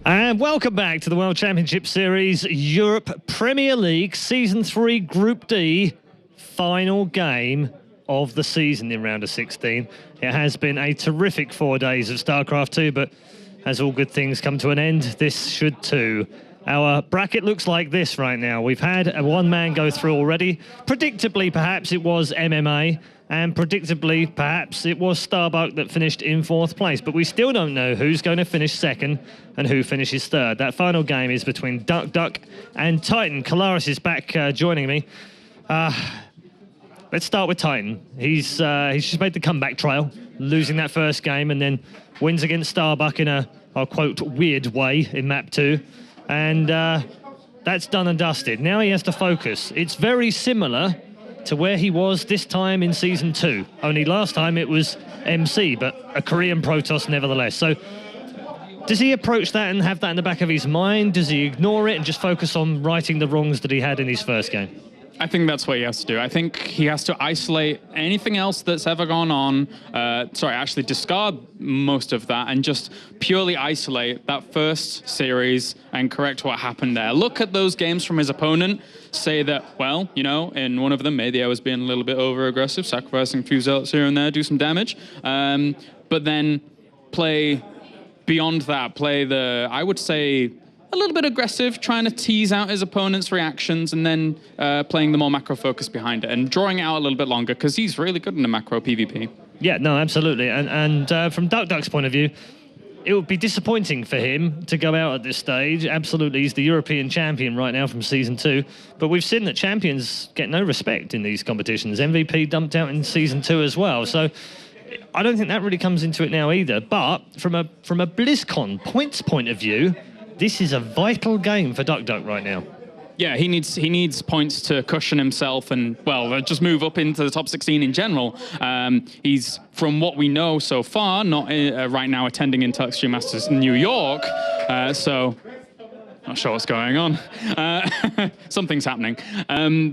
And welcome back to the World Championship Series Europe Premier League Season 3 Group D final game of the season in round of 16. It has been a terrific 4 days of StarCraft 2, but as all good things come to an end, this should too. Our bracket looks like this right now. We've had a one-man go through already. Predictably, perhaps it was MMA, and predictably, perhaps it was Starbuck that finished in 4th place. But we still don't know who's going to finish 2nd and who finishes 3rd. That final game is between duckdeok and TitaN. Kalaris is back joining me. Let's start with TitaN. He's just made the comeback trial, losing that first game, and then wins against Starbuck in a, I'll quote, weird way in map 2. And that's done and dusted. Now he has to focus. It's very similar to where he was this time in Season 2. Only last time it was MC, but a Korean Protoss nevertheless. So does he approach that and have that in the back of his mind? Does he ignore it and just focus on righting the wrongs that he had in his first game? I think that's what he has to do. I think he has to isolate anything else that's ever gone on. Actually discard most of that and just purely isolate that first series and correct what happened there. Look at those games from his opponent, say that, well, you know, in one of them, maybe I was being a little bit over-aggressive, sacrificing a few zealots here and there, do some damage. But then play beyond that, play the, I would say, a little bit aggressive, trying to tease out his opponent's reactions and then playing the more macro focus behind it and drawing it out a little bit longer because he's really good in the macro PvP. Yeah, no, absolutely. And from duckdeok's point of view, it would be disappointing for him to go out at this stage. Absolutely, he's the European champion right now from Season 2. But we've seen that champions get no respect in these competitions. MVP dumped out in Season 2 as well. So I don't think that really comes into it now either. But from a BlizzCon points point of view, this is a vital game for duckdeok right now. Yeah, he needs points to cushion himself and, well, just move up into the top 16 in general. He's, from what we know so far, not right now attending Intel Extreme Masters in New York, so not sure what's going on. Something's happening.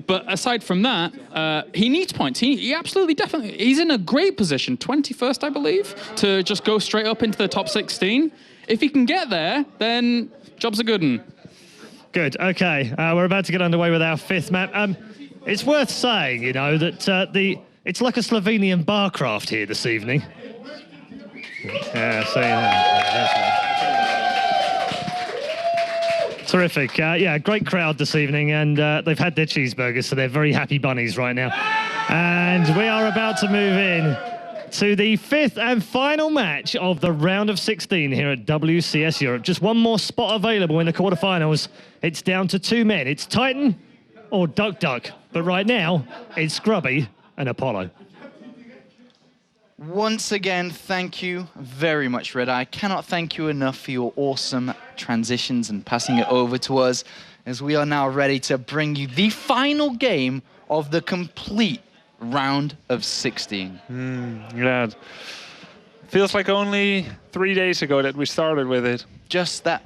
But aside from that, he needs points. He absolutely, definitely, he's in a great position, 21st, I believe, to just go straight up into the top 16. If he can get there, then job's a good one. Good, okay. We're about to get underway with our 5th map. It's worth saying, you know, that it's like a Slovenian bar craft here this evening. Yeah, see that. Terrific. Yeah, great crowd this evening, and they've had their cheeseburgers, so they're very happy bunnies right now. And we are about to move in to the 5th and final match of the round of 16 here at WCS Europe. Just one more spot available in the quarterfinals. It's down to 2 men. It's TitaN or duckdeok. But right now, it's Grubby and Apollo. Once again, thank you very much, Red Eye. I cannot thank you enough for your awesome transitions and passing it over to us, as we are now ready to bring you the final game of the complete round of 16. Yeah. Feels like only 3 days ago that we started with it. Just that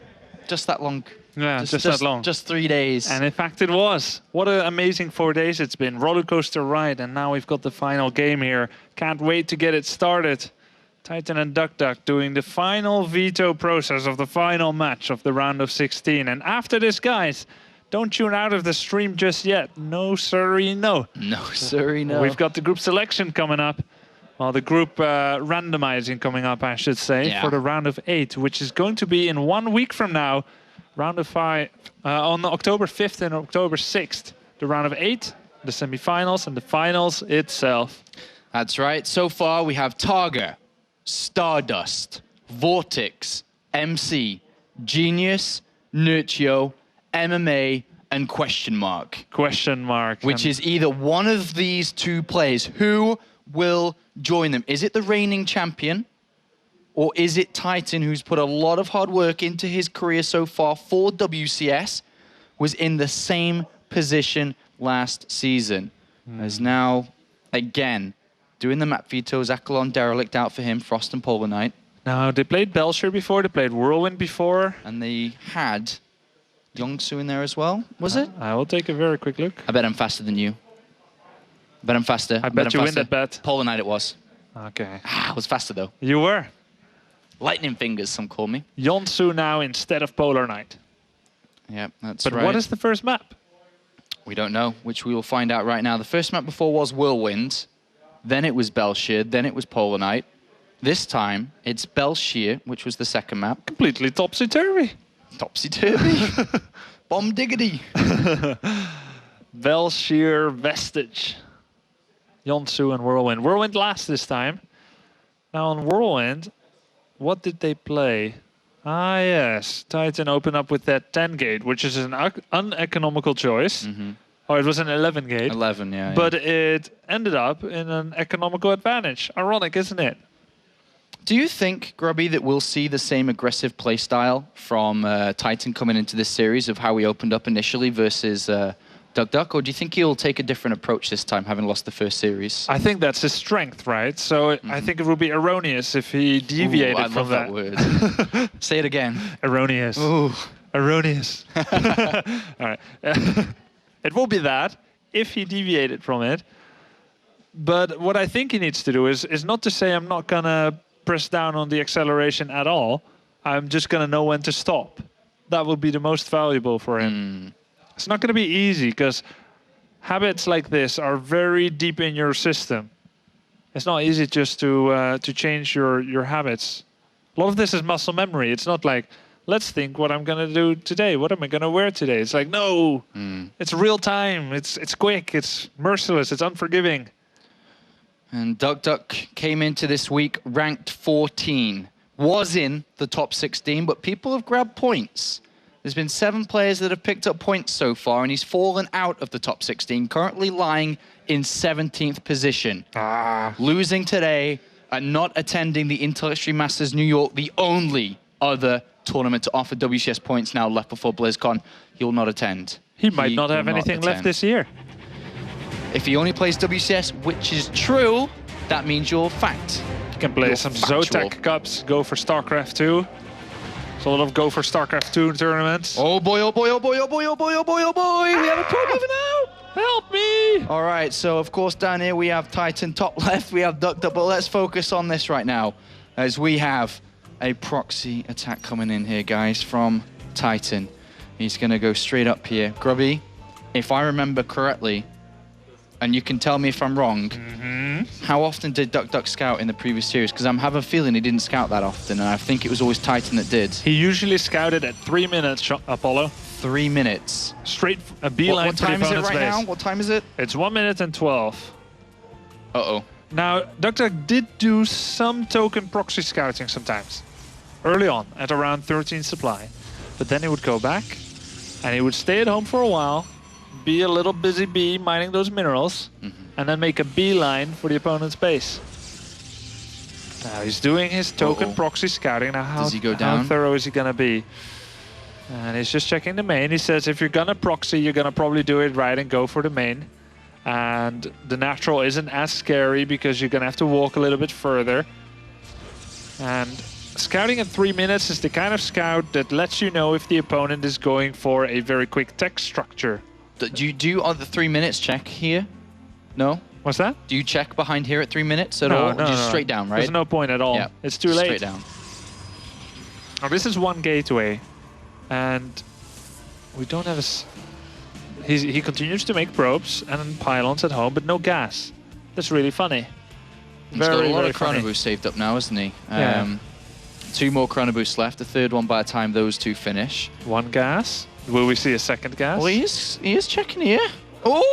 long. Yeah, just that long. Just 3 days. And in fact it was. What an amazing 4 days it's been. Roller coaster ride, and now we've got the final game here. Can't wait to get it started. TitaN and duckdeok doing the final veto process of the final match of the round of 16. And after this, guys, don't tune out of the stream just yet. No, sirree, no. No, sirree, no. We've got the group selection coming up. Well, the group randomizing coming up, I should say, for the round of 8, which is going to be in 1 week from now. Round of 5 on October 5th and October 6th. The round of 8, the semifinals, and the finals itself. That's right. So far, we have Targa, Stardust, Vortex, MC, Genius, Nurtio, MMA, and question mark. Question mark. Which is either one of these 2 players. Who will join them? Is it the reigning champion? Or is it TitaN, who's put a lot of hard work into his career so far for WCS, was in the same position last season? Is now, again, doing the map veto. Zakalon Derelict out for him, Frost and Polar Knight. No, they played Belshire before, they played Whirlwind before. And they had Yongsu in there as well, was it? I will take a very quick look. I bet I'm faster than you. I bet I'm faster. I bet you win that bet. Polar Knight it was. Okay. I was faster though. You were. Lightning fingers, some call me. Yonsu now instead of Polar Knight. Yeah, that's But right. what is the first map? We don't know, which we will find out right now. The first map before was Whirlwind, then it was Belshir, then it was Polar Knight. This time, it's Belshir, which was the second map. Completely topsy-turvy. Topsy-turvy. Bomb diggity. Belshir, Vestige. Yonsu and Whirlwind. Whirlwind last this time. Now on Whirlwind, what did they play? Ah, yes. TitaN opened up with that 10 gate, which is an uneconomical choice. Oh, it was an 11 gate. 11, yeah. But it ended up in an economical advantage. Ironic, isn't it? Do you think, Grubby, that we'll see the same aggressive playstyle from TitaN coming into this series of how we opened up initially versus duckdeok? Or do you think he'll take a different approach this time, having lost the first series? I think that's his strength, right? So I think it would be erroneous if he deviated I from love that word. Say it again. Erroneous. Ooh. Erroneous. All right. It will be that if he deviated from it. But what I think he needs to do is not to say I'm not going to press down on the acceleration at all. I'm just going to know when to stop. That would be the most valuable for him. It's not going to be easy because habits like this are very deep in your system. It's not easy just to change your habits. A lot of this is muscle memory. It's not like, let's think what I'm going to do today. What am I going to wear today? It's like, no, it's real time. It's quick. It's merciless. It's unforgiving. And duckdeok came into this week ranked 14. Was in the top 16, but people have grabbed points. There's been 7 players that have picked up points so far, and he's fallen out of the top 16, currently lying in 17th position. Losing today and not attending the Intel Extreme Masters New York, the only other tournament to offer WCS points now left before BlizzCon. He'll not attend. He might not have anything left this year. If he only plays WCS, which is true, that means you're fact. You can play some Zotac Cups, go for StarCraft 2. There's a lot of go for StarCraft 2 tournaments. Oh boy, oh boy, oh boy, oh boy, oh boy, oh boy, oh boy. We have a pro mover now. Help me! All right, so of course down here we have TitaN top left, we have duckdeok, but let's focus on this right now as we have a proxy attack coming in here, guys, from TitaN. He's going to go straight up here. Grubby, if I remember correctly, and you can tell me if I'm wrong, how often did duckdeok scout in the previous series? Because I'm having a feeling he didn't scout that often, and I think it was always TitaN that did. He usually scouted at 3 minutes, Apollo. 3 minutes. Straight a beeline What for the time is it opponent's right base. now? What time is it? It's 1 minute and 12. Uh-oh. Now, duckdeok did do some token proxy scouting sometimes. Early on, at around 13 supply. But then he would go back, and he would stay at home for a while, be a little busy bee mining those minerals, and then make a beeline for the opponent's base. Now he's doing his token proxy scouting. Now Does he go down? how thorough is he gonna be? And he's just checking the main. He says if you're gonna proxy, you're gonna probably do it right and go for the main. And the natural isn't as scary because you're gonna have to walk a little bit further. And scouting at 3 minutes is the kind of scout that lets you know if the opponent is going for a very quick text structure. Do you do the 3 minutes check here? No? What's that? Do you check behind here at 3 minutes at all? No, Just straight down, right? There's no point at all. Yeah, It's too late. Straight down. Now this is one gateway, and we don't have he continues to make probes and pylons at home, but no gas. That's really funny. He's got a lot very of chrono funny. boosts saved up now, hasn't he? Yeah. 2 more chrono boosts left. The third one by the time those 2 finish. One gas. Will we see a second gas? Well, he is checking here. Oh!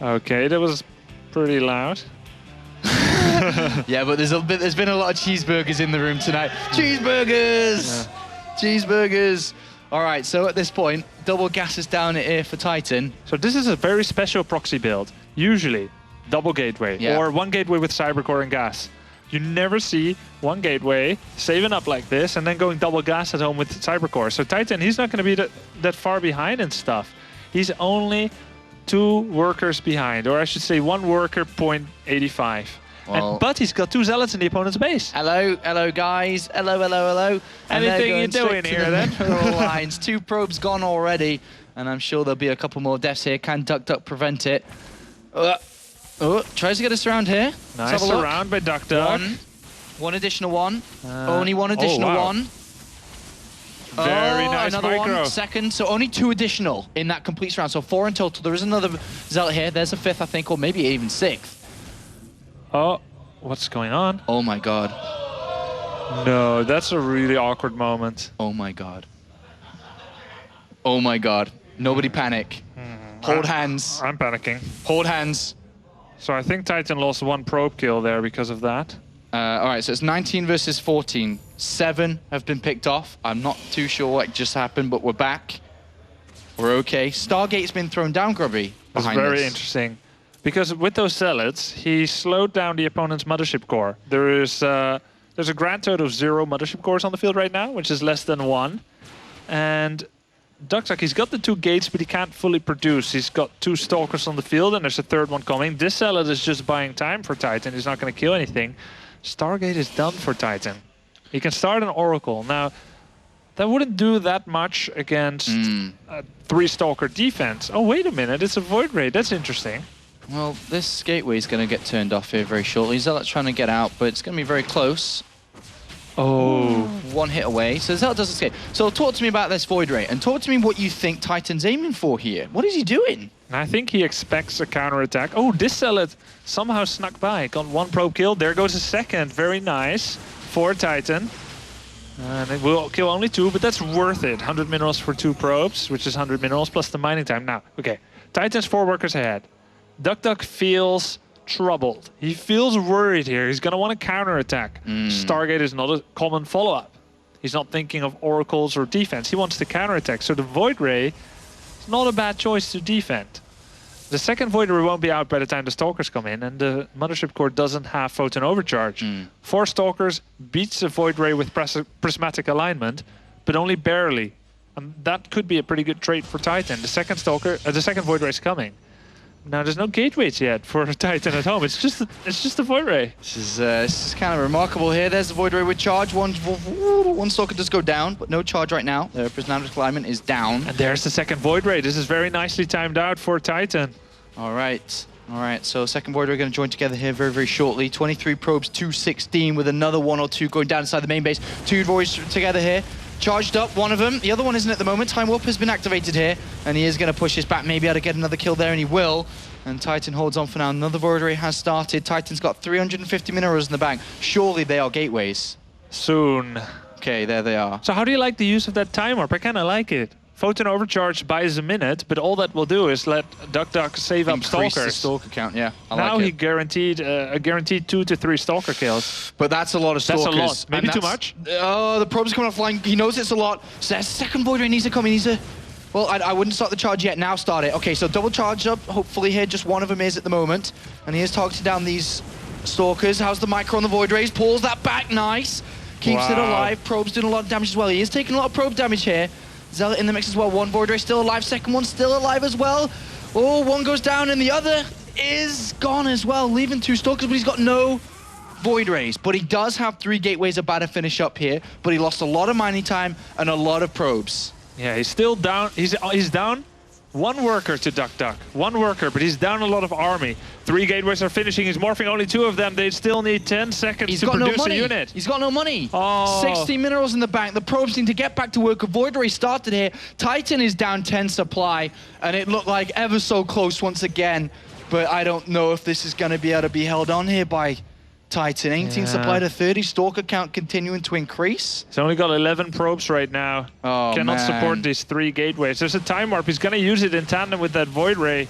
Okay, that was pretty loud. Yeah, but there's been a lot of cheeseburgers in the room tonight. Cheeseburgers! Cheeseburgers! All right, so at this point, double gases down here for TitaN. So this is a very special proxy build. Usually, double gateway or one gateway with cybercore and gas. You never see one gateway saving up like this and then going double gas at home with cybercore. So TitaN, he's not going to be that far behind and stuff. He's only 2 workers behind, or I should say 1 worker 0.85. Well, but he's got 2 zealots in the opponent's base. Hello, guys. Hello. Anything you doing here, then? Lines. 2 probes gone already, and I'm sure there'll be a couple more deaths here. Can duckdeok prevent it? Tries to get us around here. Nice round by duckdeok. 1, One additional one. Only one additional wow. one. Very nice another micro. one, second. So only 2 additional in that complete round. So 4 in total. There is another Zealot here. There's a 5th, I think, or maybe even 6th. Oh, what's going on? Oh my god. No, that's a really awkward moment. Oh my god. Oh my god. Nobody panic. Hold hands. I'm panicking. Hold hands. So I think TitaN lost 1 probe kill there because of that. All right, so it's 19 versus 14. 7 have been picked off. I'm not too sure what just happened, but we're back. We're okay. Stargate's been thrown down, Grubby, That's behind very this. interesting. Because with those zealots, he slowed down the opponent's mothership core. There's a grand total of 0 mothership cores on the field right now, which is less than 1. And duckdeok, he's got the 2 gates, but he can't fully produce. He's got 2 stalkers on the field, and there's a 3rd one coming. This zealot is just buying time for TitaN. He's not going to kill anything. Stargate is done for TitaN. He can start an Oracle. Now, that wouldn't do that much against a 3-stalker defense. Oh, wait a minute. It's a Void Ray. That's interesting. Well, this gateway is going to get turned off here very shortly. Zealot's trying to get out, but it's going to be very close. Oh. 1 hit away. So Zealot does escape. So talk to me about this Void Ray, and talk to me what you think TitaN's aiming for here. What is he doing? I think he expects a counterattack. Oh, this zealot somehow snuck by. Got 1 probe kill. There goes a 2nd. Very nice for TitaN. And it will kill only 2, but that's worth it. 100 minerals for 2 probes, which is 100 minerals plus the mining time. Now, okay, TitaN's 4 workers ahead. duckdeok feels troubled. He feels worried here. He's going to want to counterattack. Stargate is not a common follow-up. He's not thinking of oracles or defense. He wants to counterattack. So the Void Ray is not a bad choice to defend. The 2nd Void Ray won't be out by the time the Stalkers come in, and the Mothership Core doesn't have Photon Overcharge. 4 Stalkers beats the Void Ray with Prismatic Alignment, but only barely. And that could be a pretty good trait for TitaN. The 2nd Void Ray is coming. Now, there's no gateways yet for TitaN at home. It's just a Void Ray. This is kind of remarkable here. There's the Void Ray with charge. One Stalker does go down, but no charge right now. The Prismatic Alignment is down. And there's the 2nd Void Ray. This is very nicely timed out for TitaN. All right. All right, so 2nd Void Ray going to join together here very, very shortly. 23 probes, 216 with another 1 or 2 going down inside the main base. 2 voids together here. Charged up, one of them. The other one isn't at the moment. Time Warp has been activated here, and he is going to push his back, maybe able to get another kill there, and he will. And TitaN holds on for now. Another Void Ray has started. TitaN's got 350 minerals in the bank. Surely they are gateways. Soon. Okay, there they are. So how do you like the use of that time warp? I kind of like it. Photon Overcharge buys a minute, but all that will do is let duckdeok save up Increase the Stalkers. stalker count, yeah. Now like he it. guaranteed a guaranteed 2 to 3 Stalker kills. But that's a lot of That's stalkers. a lot. Maybe and too that's- much? Oh, the probe's coming offline. He knows it's a lot. So that 2nd Void Ray needs to come. He needs to... Well, I wouldn't start the charge yet. Now start it. Okay, so double charge up. Hopefully here, just one of them is at the moment. And he is targeting down these stalkers. How's the micro on the Void Rays? Pulls that back. Nice. Keeps it Wow. alive. Probe's doing a lot of damage as well. He is taking a lot of probe damage here. Zealot in the mix as well. 1 Void Ray still alive. 2nd one still alive as well. Oh, 1 goes down and the other is gone as well, leaving 2 stalkers, but he's got no Void Rays. But he does have 3 gateways about to finish up here, but he lost a lot of mining time and a lot of probes. Yeah, he's still down. He's down 1 worker to duckdeok. 1 worker, but he's down a lot of army. 3 gateways are finishing. He's morphing only 2 of them. They still need 10 seconds He's to got no produce a money. unit. He's got no money. Oh. 60 minerals in the bank. The probes need to get back to work. A Void Ray started here. TitaN is down 10 supply, and it looked like ever so close once again. But I don't know if this is going to be able to be held on here by TitaN. 18 supply to 30. Stalker count continuing to increase. He's only got 11 probes right now. Oh, Cannot man. support these 3 gateways. There's a time warp. He's going to use it in tandem with that Void Ray.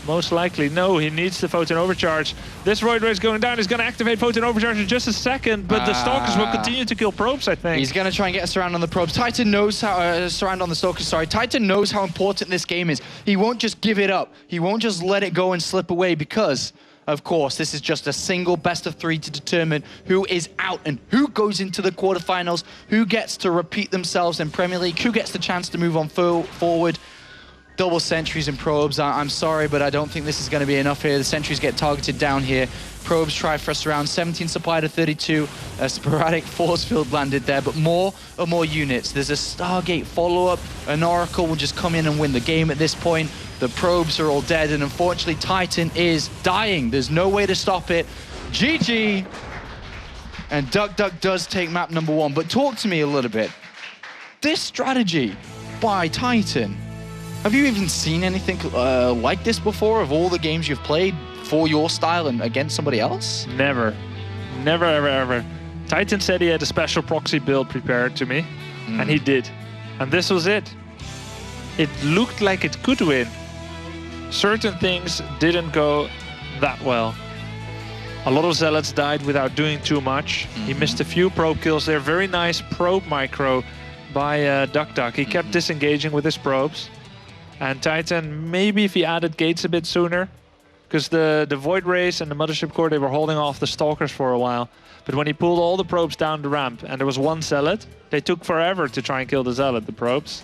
Most likely. No, he needs the Photon Overcharge. This Void Ray is going down. He's going to activate Photon Overcharge in just a second, but the Stalkers will continue to kill probes, I think. He's going to try and get a surround on the probes. TitaN knows how... surround on the Stalkers, sorry. TitaN knows how important this game is. He won't just give it up. He won't just let it go and slip away because... Of course, this is just a single best of 3 to determine who is out and who goes into the quarterfinals, who gets to repeat themselves in Premier League, who gets the chance to move on forward. Double sentries and probes. I'm sorry, but I don't think this is going to be enough here. The sentries get targeted down here. Probes try for us around 17 supply to 32. A sporadic force field landed there, but more and more units. There's a Stargate follow-up. An Oracle will just come in and win the game at this point. The probes are all dead, and unfortunately, TitaN is dying. There's no way to stop it. GG. And duckdeok does take map number 1, but talk to me a little bit. This strategy by TitaN, have you even seen anything like this before of all the games you've played for your style and against somebody else? Never. Never, ever, ever. TitaN said he had a special proxy build prepared to me, and he did. And this was it. It looked like it could win. Certain things didn't go that well. A lot of Zealots died without doing too much. He missed a few probe kills there. Very nice probe micro by duckdeok. He kept disengaging with his probes. And TitaN, maybe if he added gates a bit sooner, because the Void Rays and the Mothership Core, they were holding off the Stalkers for a while. But when he pulled all the probes down the ramp and there was one Zealot, they took forever to try and kill the Zealot, the probes.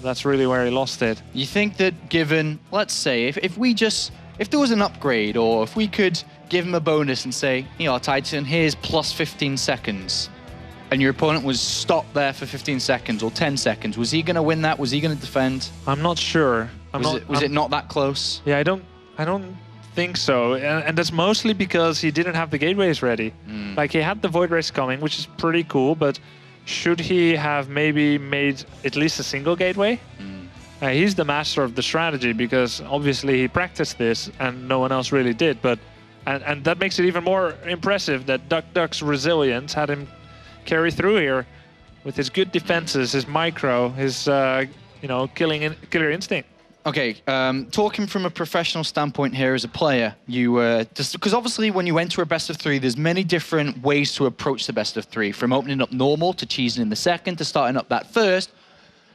That's really where he lost it. You think that given, let's say, if there was an upgrade, or if we could give him a bonus and say, you know, TitaN, here's plus 15 seconds, and your opponent was stopped there for 15 seconds or 10 seconds, was he going to win that? Was he going to defend? I'm not sure. Was it not that close? Yeah, I don't think so. And that's mostly because he didn't have the gateways ready. Like, he had the Void Race coming, which is pretty cool, but should he have maybe made at least a single gateway? He's the master of the strategy because obviously he practiced this and no one else really did. But and that makes it even more impressive that duckdeok's resilience had him carry through here with his good defenses, his micro, his killer instinct. Okay, talking from a professional standpoint here as a player, you just because obviously when you enter a best of 3, there's many different ways to approach the best of 3, from opening up normal to cheesing in the second to starting up that first.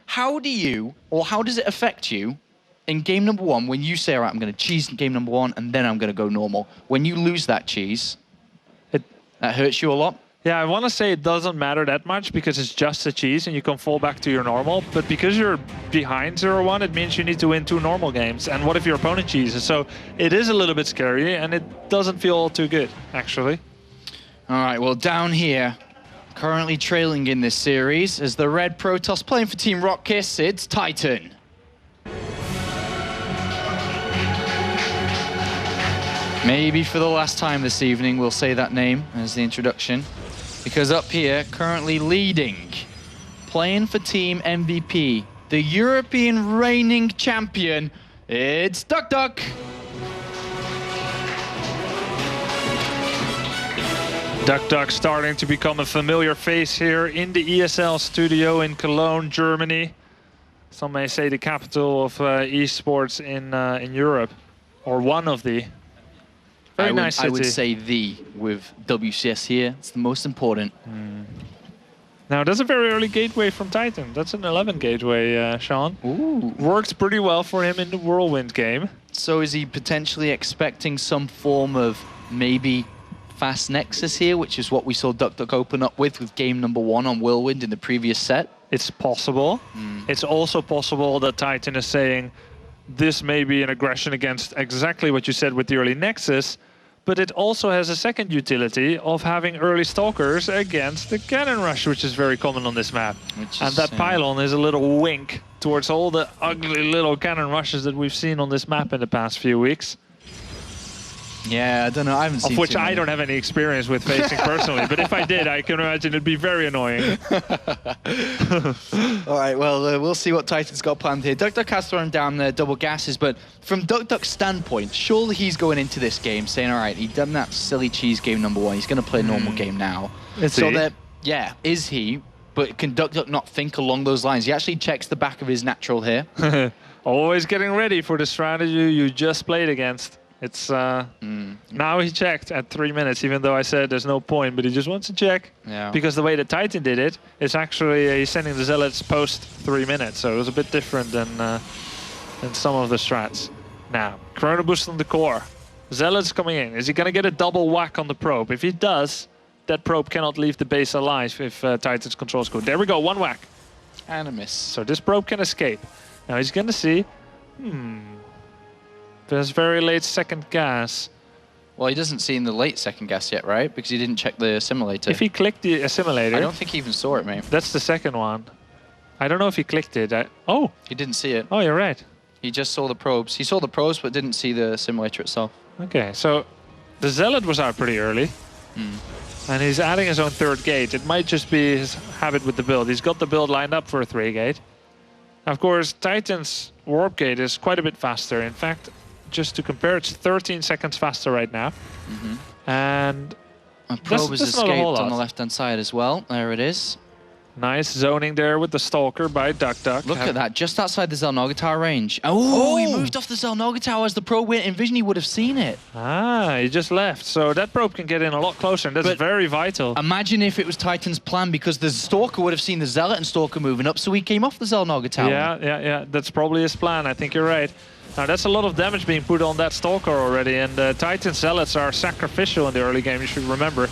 How does it affect you in game number 1 when you say, all right, I'm going to cheese in game number 1 and then I'm going to go normal? When you lose that cheese, that hurts you a lot? Yeah, I want to say it doesn't matter that much because it's just a cheese and you can fall back to your normal. But because you're behind 0-1, it means you need to win 2 normal games. And what if your opponent cheeses? So it is a little bit scary and it doesn't feel all too good, actually. All right, well, down here, currently trailing in this series, as the Red Protoss playing for Team Rockkiss, it's TitaN. Maybe for the last time this evening, we'll say that name as the introduction. Because up here, currently leading, playing for Team MVP, the European reigning champion, it's duckdeok. duckdeok starting to become a familiar face here in the ESL studio in Cologne, Germany. Some may say the capital of esports in Europe, or one of the. Very nice city. I would say the, with WCS here, it's the most important. Now, that's a very early gateway from TitaN. That's an 11 gateway, Sean. Ooh. Worked pretty well for him in the Whirlwind game. So is he potentially expecting some form of maybe fast nexus here, which is what we saw duckdeok open up with game number 1 on Whirlwind in the previous set? It's possible. It's also possible that TitaN is saying this may be an aggression against exactly what you said with the early nexus, but it also has a second utility of having early stalkers against the cannon rush, which is very common on this map. And that pylon is a little wink towards all the ugly little cannon rushes that we've seen on this map in the past few weeks. Yeah, I don't know. I haven't seen. Of which I don't have any experience with facing personally, but if I did, I can imagine it'd be very annoying. All right, well, we'll see what TitaN's got planned here. duckdeok has thrown down the double gases, but from duckdeok's standpoint, surely he's going into this game saying, all right, he's done that silly cheese game number 1. He's going to play a normal game now. So that, yeah, is he? But can duckdeok not think along those lines? He actually checks the back of his natural here. Always getting ready for the strategy you just played against. It's now he checked at 3 minutes, even though I said there's no point, but he just wants to check. Yeah. Because the way that TitaN did it is actually he's sending the Zealots post 3 minutes, so it was a bit different than some of the strats. Now, Chrono Boost on the core. Zealots coming in. Is he going to get a double whack on the probe? If he does, that probe cannot leave the base alive if TitaN's controls go. There we go, 1 whack. And a miss. So this probe can escape. Now he's going to see, there's very late second gas. Well, he doesn't see in the late second gas yet, right? Because he didn't check the assimilator. If he clicked the assimilator... I don't think he even saw it, mate. That's the second one. I don't know if he clicked it. Oh! He didn't see it. Oh, you're right. He just saw the probes. He saw the probes, but didn't see the assimilator itself. Okay, so the Zealot was out pretty early. And he's adding his own 3rd gate. It might just be his habit with the build. He's got the build lined up for a 3-gate. Of course, TitaN's warp gate is quite a bit faster. In fact, just to compare, it's 13 seconds faster right now. And A probe has that's not a whole escaped on the lot. left-hand side as well. There it is. Nice zoning there with the Stalker by duckdeok. Look at that, just outside the Xel'Naga Tower range. Oh, he moved off the Xel'Naga Tower as the probe went in vision. He would have seen it. Ah, he just left. So that probe can get in a lot closer, and that's But very vital. Imagine if it was TitaN's plan, because the Stalker would have seen the Zealot and Stalker moving up, so he came off the Xel'Naga Tower. Yeah. That's probably his plan. I think you're right. Now, that's a lot of damage being put on that Stalker already, and Titan Zealots are sacrificial in the early game, you should remember.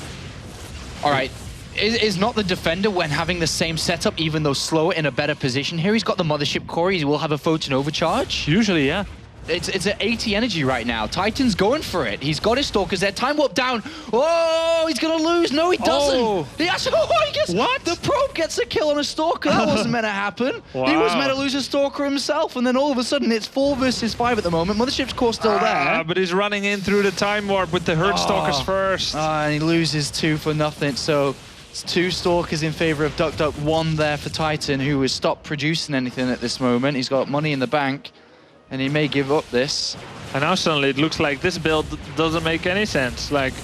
All right. Is not the defender, when having the same setup, even though slower, in a better position here? He's got the Mothership core. He will have a photon overcharge. Usually, yeah. It's at 80 energy right now. TitaN's going for it. He's got his Stalkers there. Time warp down. Oh, he's going to lose. No, he doesn't. Oh. He gets, What? The probe gets a kill on a Stalker. That wasn't meant to happen. Wow. He was meant to lose a Stalker himself, and then all of a sudden it's 4 versus 5 at the moment. Mothership's core still there. But he's running in through the time warp with the Herd Stalkers first. And he loses 2 for nothing. So it's 2 Stalkers in favor of duckdeok, 1 there for TitaN, who has stopped producing anything at this moment. He's got money in the bank, and he may give up this. And now suddenly it looks like this build doesn't make any sense. Like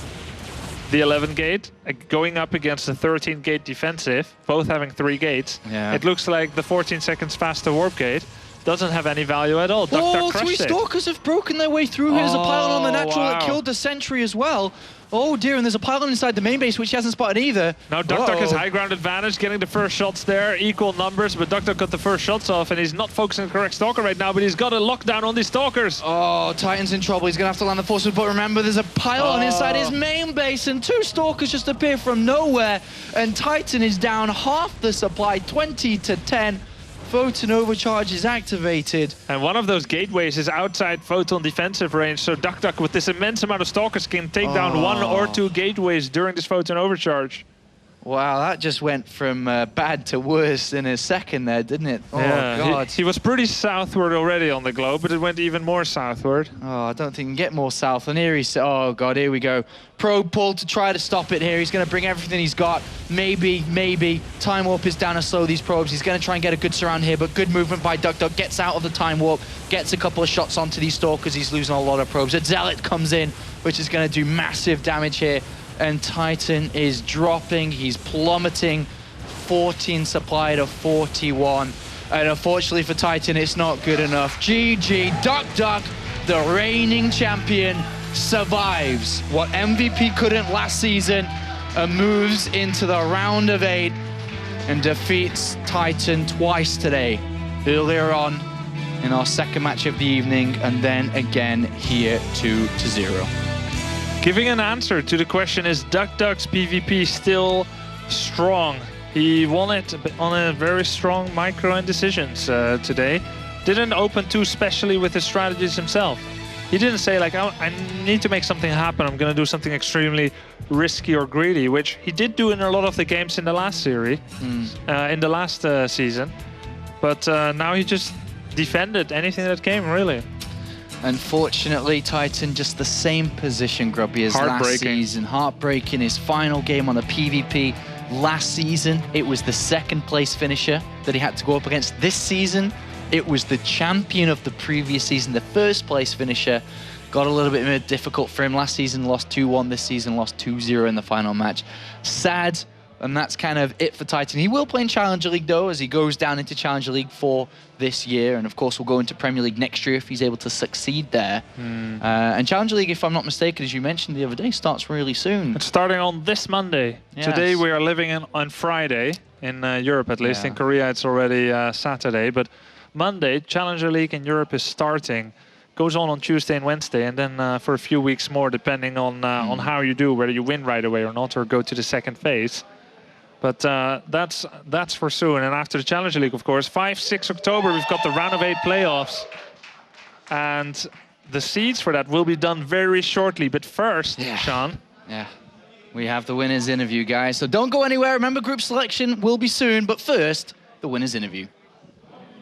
the 11 gate going up against the 13 gate defensive, both having 3 gates. Yeah. It looks like the 14 seconds faster warp gate doesn't have any value at all. duckdeok crushed 3 it. Stalkers have broken their way through. Here's a pylon on the natural that wow. killed the sentry as well. Oh dear, and there's a pylon inside the main base, which he hasn't spotted either. Now duckdeok has Uh-oh. high ground advantage, getting the first shots there, equal numbers, but duckdeok got the first shots off, and he's not focusing on the correct Stalker right now, but he's got a lockdown on these Stalkers. Oh, TitaN's in trouble. He's going to have to land the forces, but remember, there's a pylon inside his main base, and 2 Stalkers just appear from nowhere, and TitaN is down half the supply, 20 to 10. Photon overcharge is activated. And one of those gateways is outside photon defensive range, so duckdeok with this immense amount of Stalkers can take down 1 or 2 gateways during this photon overcharge. Wow, that just went from bad to worse in a second there, didn't it? Oh, Yeah, God. he was pretty southward already on the globe, but it went even more southward. Oh, I don't think he can get more south. And here he's... Oh, God, here we go. Probe pull to try to stop it here. He's going to bring everything he's got. Maybe. Time warp is down to slow these probes. He's going to try and get a good surround here, but good movement by duckdeok. Gets out of the time warp, gets a couple of shots onto these Stalkers. He's losing a lot of probes. A Zealot comes in, which is going to do massive damage here. And TitaN is dropping. He's plummeting. 14 supply to 41. And unfortunately for TitaN, it's not good enough. GG, duckdeok, the reigning champion, survives what MVP couldn't last season and moves into the round of 8 and defeats TitaN twice today. Earlier on in our second match of the evening, and then again here 2-0. Giving an answer to the question, is duckdeok's PvP still strong? He won it on a very strong micro indecisions today. Didn't open too specially with his strategies himself. He didn't say like, I need to make something happen, I'm going to do something extremely risky or greedy, which he did do in a lot of the games in the last series, in the last season. But now he just defended anything that came, really. Unfortunately, TitaN just the same position, Grubby, as last season. Heartbreaking. His final game on the PvP last season, it was the 2nd place finisher that he had to go up against. This season, it was the champion of the previous season, the 1st place finisher. Got a little bit more difficult for him. Last season, lost 2-1. This season, lost 2-0 in the final match. Sad. And that's kind of it for TitaN. He will play in Challenger League, though, as he goes down into Challenger League for this year. And, of course, we'll go into Premier League next year if he's able to succeed there. And Challenger League, if I'm not mistaken, as you mentioned the other day, starts really soon. It's starting on this Monday. Yes. Today we are living on Friday, in Europe at least. Yeah. In Korea it's already Saturday. But Monday, Challenger League in Europe is starting. Goes on Tuesday and Wednesday, and then for a few weeks more, depending on how you do, whether you win right away or not, or go to the 2nd phase. But that's for soon. And after the Challenger League, of course, 5-6 October, we've got the round of 8 playoffs. And the seeds for that will be done very shortly. But first, Sean. Yeah, we have the winners interview, guys. So don't go anywhere. Remember, group selection will be soon. But first, the winners interview.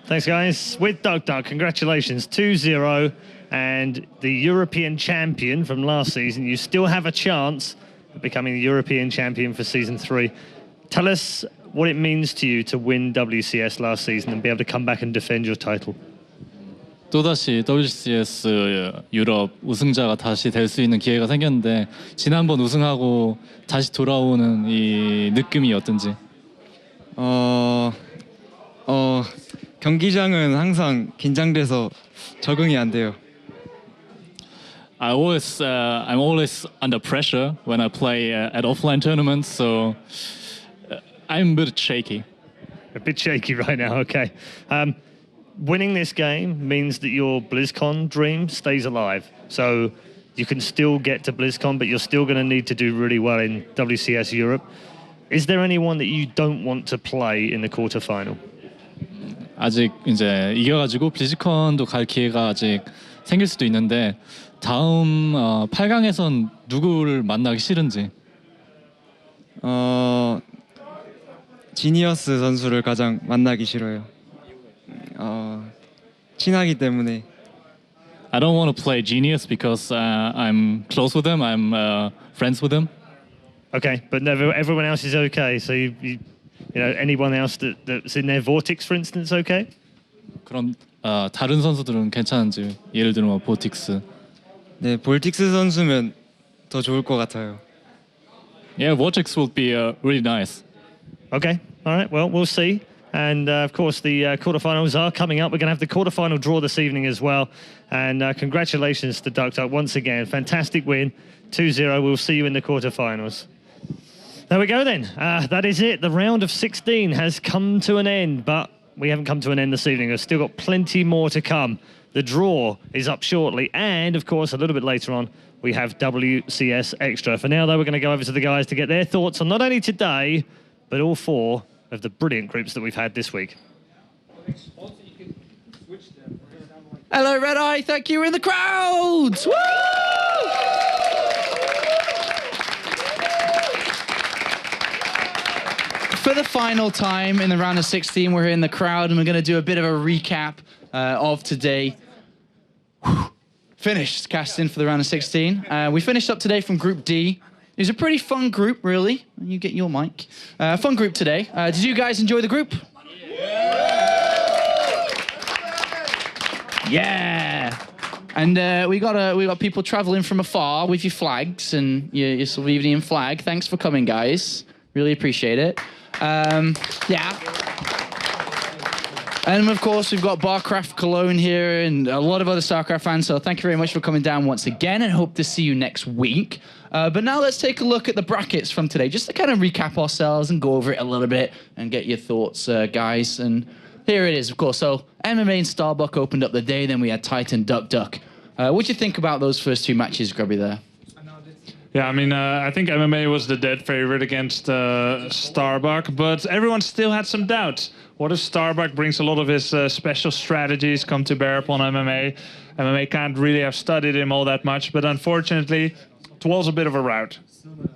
Thanks, guys. With duckdeok, congratulations, 2-0. And the European champion from last season, you still have a chance becoming the European champion for Season 3. Tell us what it means to you to win WCS last season and be able to come back and defend your title. 또다시 WCS 유럽 우승자가 다시 될 수 있는 기회가 생겼는데 지난번 우승하고 다시 돌아오는 이 느낌이 어떤지? 경기장은 항상 긴장돼서 적응이 안 돼요. I'm always under pressure when I play at offline tournaments, so I'm a bit shaky. A bit shaky right now, okay. Winning this game means that your BlizzCon dream stays alive. So you can still get to BlizzCon, but you're still going to need to do really well in WCS Europe. Is there anyone that you don't want to play in the quarterfinal? 아직 이제 이겨가지고 블리즈컨도 갈 기회가 아직 생길 수도 있는데 다음 8강에선 누구를 만나기 싫은지. 지니어스 선수를 가장 만나기 싫어요. 친하기 때문에. I don't want to play Genius because I'm close with him. I'm friends with him. Okay, but everyone else is okay. So you know, anyone else that's in their Vortex, for instance, okay? 그럼 다른 선수들은 괜찮은지. 예를 들면 보틱스. 네, 볼틱스 선수면 더 좋을 것 같아요. Yeah, Vortex will be really nice. Okay, all right. Well, we'll see. And of course, the quarterfinals are coming up. We're going to have the quarterfinal draw this evening as well. And congratulations to duckdeok once again. Fantastic win, 2-0. We'll see you in the quarterfinals. There we go then. That is it. The round of 16 has come to an end, but we haven't come to an end this evening. We've still got plenty more to come. The draw is up shortly. And of course, a little bit later on, we have WCS Extra. For now, though, we're going to go over to the guys to get their thoughts on not only today, but all four of the brilliant groups that we've had this week. Hello, Red Eye. Thank you. We're in the crowds. Woo! For the final time in the round of 16, we're here in the crowd, and we're going to do a bit of a recap of today. Finished casting for the round of 16. We finished up today from Group D. It was a pretty fun group, really. You get your mic. Fun group today. Did you guys enjoy the group? Yeah. And we got people traveling from afar with your flags and your Slovenian flag. Thanks for coming, guys. Really appreciate it. Yeah. And of course, we've got Barcraft Cologne here and a lot of other StarCraft fans. So thank you very much for coming down once again, and hope to see you next week. But now let's take a look at the brackets from today, just to kind of recap ourselves and go over it a little bit and get your thoughts, guys. And here it is, of course. So MMA and Starbuck opened up the day. Then we had TitaN, duckdeok. What do you think about those first two matches, Grubby, there? Yeah, I mean, I think MMA was the dead favorite against Starbuck, but everyone still had some doubts. What if Starbuck brings a lot of his special strategies come to bear upon MMA? MMA can't really have studied him all that much, but unfortunately, it was a bit of a rout.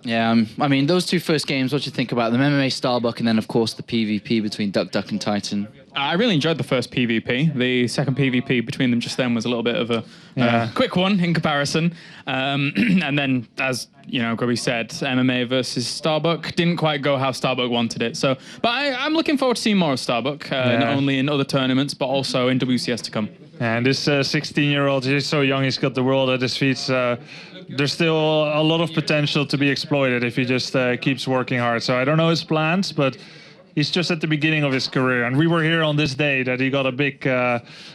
Yeah, I mean, those two first games, what do you think about them? MMA, Starbuck, and then, of course, the PvP between duckdeok and TitaN. I really enjoyed the first PvP. The second PvP between them just then was a little bit of a quick one in comparison. And then, as you know, Grubby said, MMA versus Starbuck didn't quite go how Starbuck wanted it. So, but I'm looking forward to seeing more of Starbuck, not only in other tournaments, but also in WCS to come. And this 16-year-old, he's so young, he's got the world at his feet. There's still a lot of potential to be exploited if he just keeps working hard. So I don't know his plans, but he's just at the beginning of his career. And we were here on this day that he got a big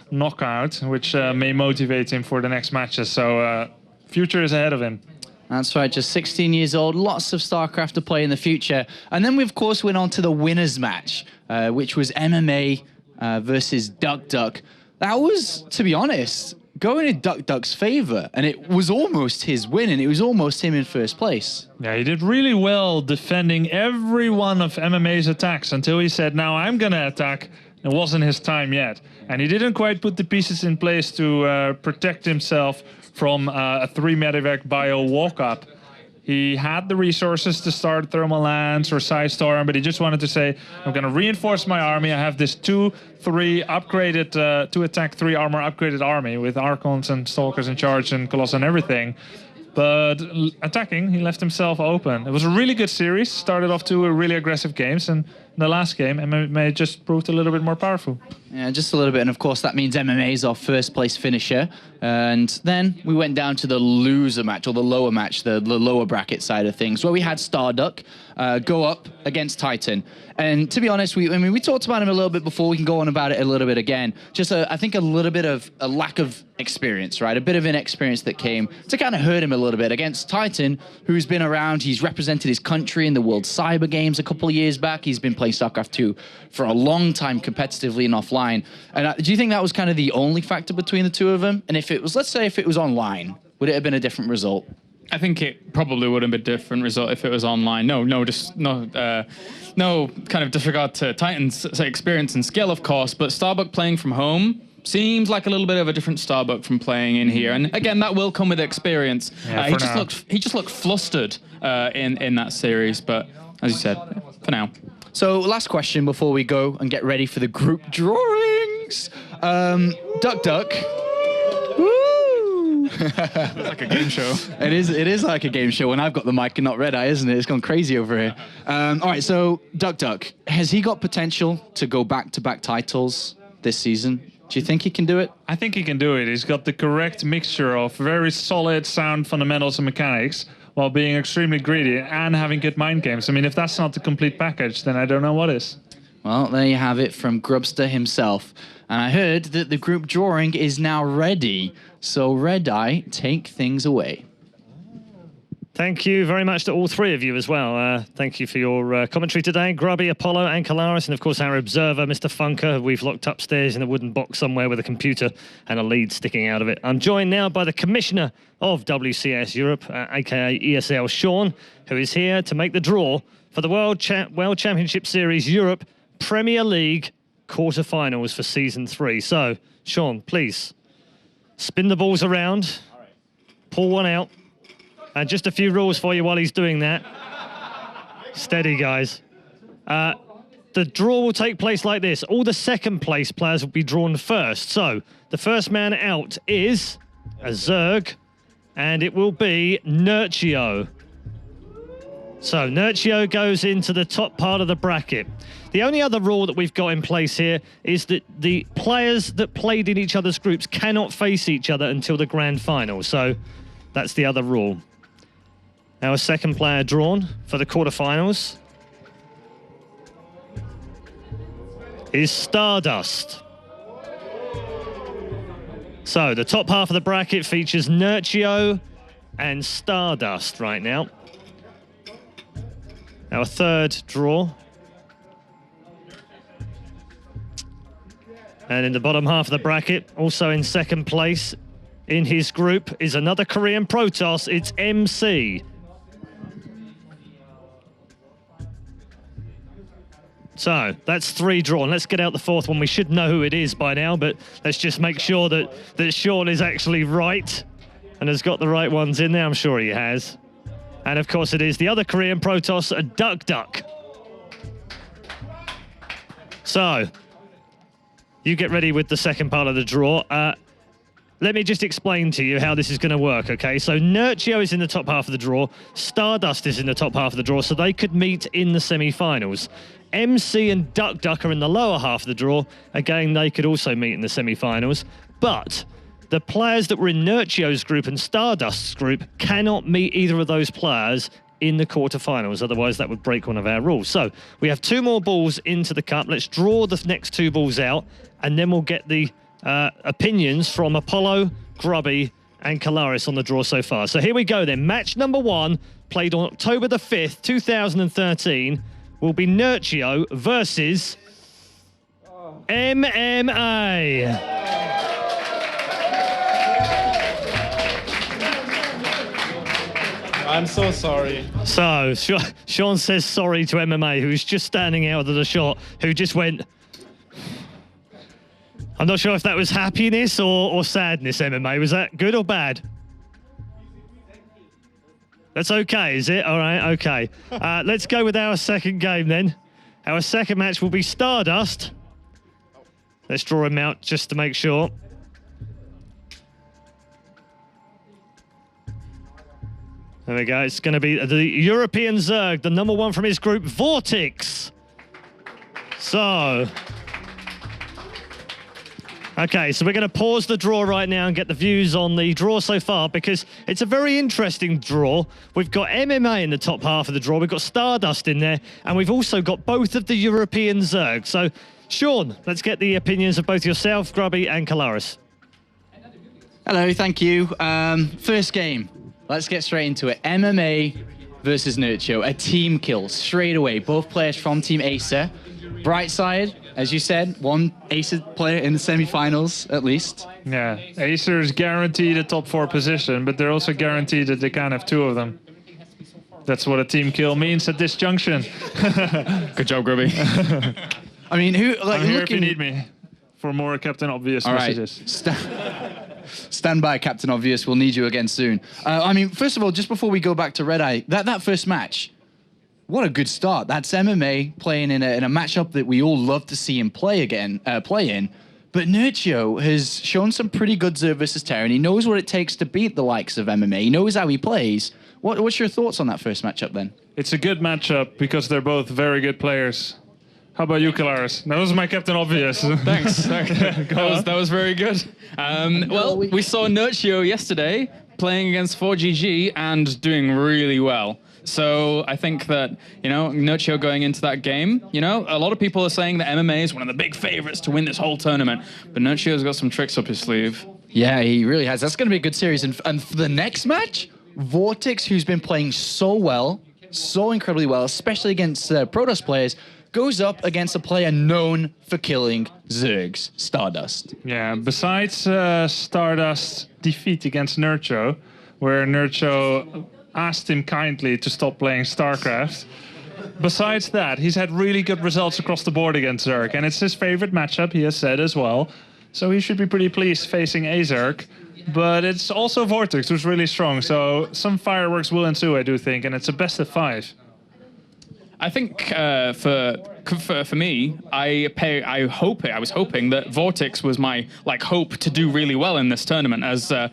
knockout, which may motivate him for the next matches. So future is ahead of him. That's right, just 16 years old, lots of StarCraft to play in the future. And then we, of course, went on to the winners match, which was MMA versus duckdeok. That was, to be honest, going in duckdeok's favor, and it was almost his win, and it was almost him in first place. Yeah, he did really well defending every one of MMA's attacks until he said, now I'm going to attack. It wasn't his time yet. And he didn't quite put the pieces in place to protect himself from a 3 medevac bio walk-up. He had the resources to start Thermal Lance or Psystorm, but he just wanted to say, I'm going to reinforce my army. I have this 2-3 upgraded, 2 attack, 3 armor upgraded army with Archons and Stalkers in charge and Colossus and everything. But attacking, he left himself open. It was a really good series. Started off two really aggressive games, and in the last game, MMA just proved a little bit more powerful. Yeah, just a little bit. And of course, that means MMA is our first place finisher. And then we went down to the loser match, or the lower match, the lower bracket side of things, where we had StarDuck go up against TitaN. And to be honest, we talked about him a little bit before. We can go on about it a little bit again. Just, I think, a little bit of a lack of experience, right? A bit of inexperience that came to kind of hurt him a little bit against TitaN, who's been around. He's represented his country in the World Cyber Games a couple of years back. He's been playing StarCraft 2 for a long time competitively and offline. And do you think that was kind of the only factor between the two of them? And if it was, let's say if it was online, would it have been a different result? I think it probably would have been a different result if it was online. No kind of disregard to TitaN's experience and skill, of course, but StarBuck playing from home seems like a little bit of a different StarBuck from playing in here. And again, that will come with experience. Yeah, he just looked flustered in that series, but as you said, for now. So last question before we go and get ready for the group drawings. Duck. It's like a game show. It is like a game show when I've got the mic and not Red Eye, isn't it? It's gone crazy over here. All right, so Duck, has he got potential to go back-to-back titles this season? Do you think he can do it? I think he can do it. He's got the correct mixture of very solid, sound fundamentals and mechanics, while being extremely greedy and having good mind games. I mean, if that's not the complete package, then I don't know what is. Well, there you have it from Grubster himself. And I heard that the group drawing is now ready. So Red Eye, take things away. Thank you very much to all three of you as well. Thank you for your commentary today. Grubby, Apollo and Kalaris, and of course our observer, Mr. Funker, who we've locked upstairs in a wooden box somewhere with a computer and a lead sticking out of it. I'm joined now by the Commissioner of WCS Europe, aka ESL, Sean, who is here to make the draw for the World Championship Series Europe Premier League quarterfinals for Season 3. So, Sean, please, spin the balls around, pull one out. And just a few rules for you while he's doing that. Steady, guys. The draw will take place like this. All the second place players will be drawn first. So the first man out is a Zerg, and it will be Nurchio. So Nurchio goes into the top part of the bracket. The only other rule that we've got in place here is that the players that played in each other's groups cannot face each other until the grand final. So that's the other rule. Our second player drawn for the quarterfinals is Stardust. So the top half of the bracket features Nurchio and Stardust right now. Our third draw. And in the bottom half of the bracket, also in second place in his group, is another Korean Protoss. It's MC. So that's three drawn. Let's get out the fourth one. We should know who it is by now, but let's just make sure that Sean is actually right and has got the right ones in there. I'm sure he has. And of course it is the other Korean Protoss, a duck. So you get ready with the second part of the draw. Let me just explain to you how this is going to work, okay? So Nurchio is in the top half of the draw. Stardust is in the top half of the draw, so they could meet in the semi-finals. MC and Duck are in the lower half of the draw. Again, they could also meet in the semi-finals. But the players that were in Nurchio's group and Stardust's group cannot meet either of those players in the quarterfinals. Otherwise, that would break one of our rules. So we have two more balls into the cup. Let's draw the next two balls out, and then we'll get the opinions from Apollo, Grubby, and Kalaris on the draw so far. So here we go then. Match number one, played on October the 5th, 2013, will be Nurchio versus MMA. I'm so sorry. So Sean says sorry to MMA, who's just standing out of the shot, who just went... I'm not sure if that was happiness or sadness, MMA. Was that good or bad? That's okay, is it? All right, okay. Let's go with our second game then. Our second match will be Stardust. Let's draw him out just to make sure. There we go. It's going to be the European Zerg, the number one from his group, Vortex. So... Okay, so we're going to pause the draw right now and get the views on the draw so far because it's a very interesting draw. We've got MMA in the top half of the draw. We've got Stardust in there, and we've also got both of the European Zerg. So, Sean, let's get the opinions of both yourself, Grubby, and Kalaris. Hello, thank you. First game. Let's get straight into it. MMA versus Nurture, a team kill straight away. Both players from Team Acer. Bright side, as you said, one Acer player in the semi-finals at least. Yeah, Acer is guaranteed a top 4 position, but they're also guaranteed that they can't have 2 of them. That's what a team kill means at this junction. Good job, Grubby. I mean, who? Like, I'm here if you need me for more Captain Obvious messages. Stand by, Captain Obvious. We'll need you again soon. I mean, first of all, just before we go back to Red Eye, that first match, what a good start. That's MMA playing in a matchup that we all love to see him play in. But Nurture has shown some pretty good Zerg versus Terran. He knows what it takes to beat the likes of MMA. He knows how he plays. What's your thoughts on that first matchup then? It's a good matchup because they're both very good players. How about you, Kalaris? That was my Captain Obvious. Thanks. that was very good. Well, we saw Nurture yesterday playing against 4GG and doing really well. So I think that, Nurture going into that game, a lot of people are saying that MMA is one of the big favorites to win this whole tournament. But Nurture's got some tricks up his sleeve. Yeah, he really has. That's going to be a good series. And for the next match, Vortex, who's been playing so well, so incredibly well, especially against Protoss players, goes up against a player known for killing Zergs, Stardust. Yeah, besides Stardust's defeat against Nurture, where Nurture asked him kindly to stop playing StarCraft. Besides that, he's had really good results across the board against Zerg, and it's his favorite matchup, he has said as well. So he should be pretty pleased facing a Zerg. But it's also Vortex, who's really strong, so some fireworks will ensue, I do think, and it's a best of 5. I think for me, I was hoping that Vortex was my hope to do really well in this tournament as the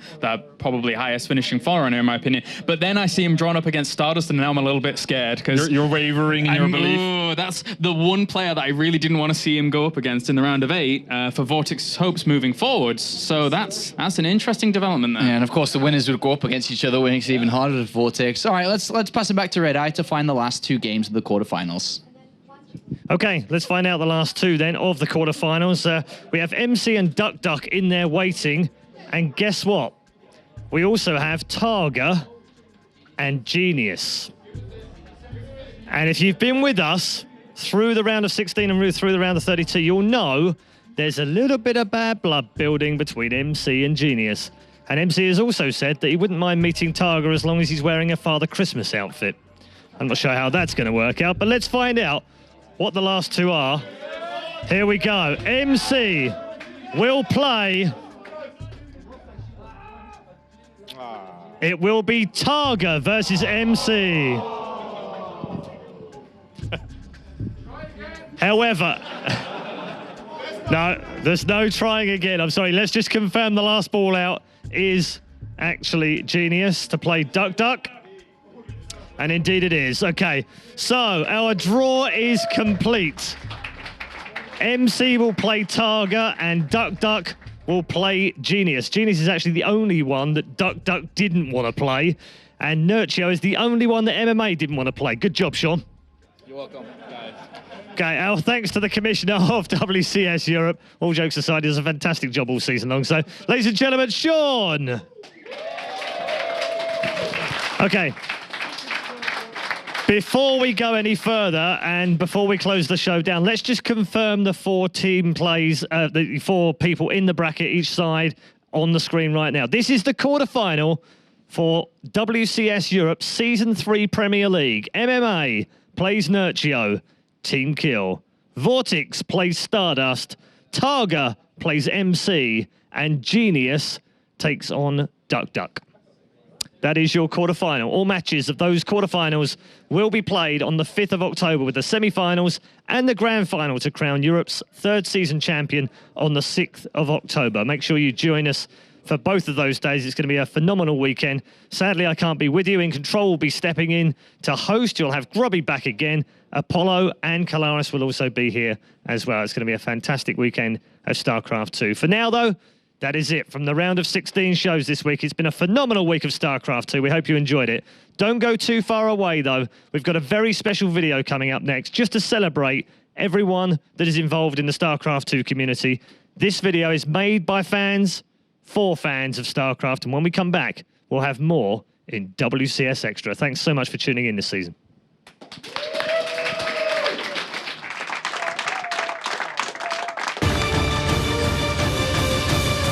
probably highest finishing forerunner in my opinion. But then I see him drawn up against Stardust, and now I'm a little bit scared because you're wavering in your belief. That's the one player that I really didn't want to see him go up against in the round of 8 for Vortex's hopes moving forwards. So that's an interesting development there. Yeah, and of course the winners would go up against each other, which makes it even harder for Vortex. All right, let's pass it back to Red Eye to find the last 2 games of the quarterfinals. Okay, let's find out the last 2 then of the quarterfinals. We have MC and duckdeok in there waiting. And guess what? We also have Targa and Genius. And if you've been with us through the round of 16 and through the round of 32, you'll know there's a little bit of bad blood building between MC and Genius. And MC has also said that he wouldn't mind meeting Targa as long as he's wearing a Father Christmas outfit. I'm not sure how that's going to work out, but let's find out what the last 2 are. Here we go. MC will play. It will be Targa versus MC. However, no, there's no trying again. I'm sorry. Let's just confirm the last ball out is actually Genius to play duckdeok. And indeed it is. Okay, so our draw is complete. MC will play Targa and duckdeok will play Genius. Genius is actually the only one that duckdeok didn't want to play. And Nurture is the only one that MMA didn't want to play. Good job, Sean. You're welcome, guys. Okay, our thanks to the Commissioner of WCS Europe. All jokes aside, he does a fantastic job all season long. So, ladies and gentlemen, Sean. Okay. Before we go any further and before we close the show down, let's just confirm the 4 team plays, the 4 people in the bracket each side on the screen right now. This is the quarterfinal for WCS Europe Season 3 Premier League. MMA plays Nurture, Team Kill. Vortex plays Stardust. Targa plays MC. And Genius takes on duckdeok. That is your quarterfinal. All matches of those quarterfinals will be played on the 5th of October with the semi-finals and the grand final to crown Europe's 3rd season champion on the 6th of October. Make sure you join us for both of those days. It's going to be a phenomenal weekend. Sadly, I can't be with you. In Control will be stepping in to host. You'll have Grubby back again. Apollo and Kalaris will also be here as well. It's going to be a fantastic weekend of StarCraft 2. For now, though, that is it from the round of 16 shows this week. It's been a phenomenal week of StarCraft 2. We hope you enjoyed it. Don't go too far away, though. We've got a very special video coming up next just to celebrate everyone that is involved in the StarCraft 2 community. This video is made by fans for fans of StarCraft. And when we come back, we'll have more in WCS Extra. Thanks so much for tuning in this season.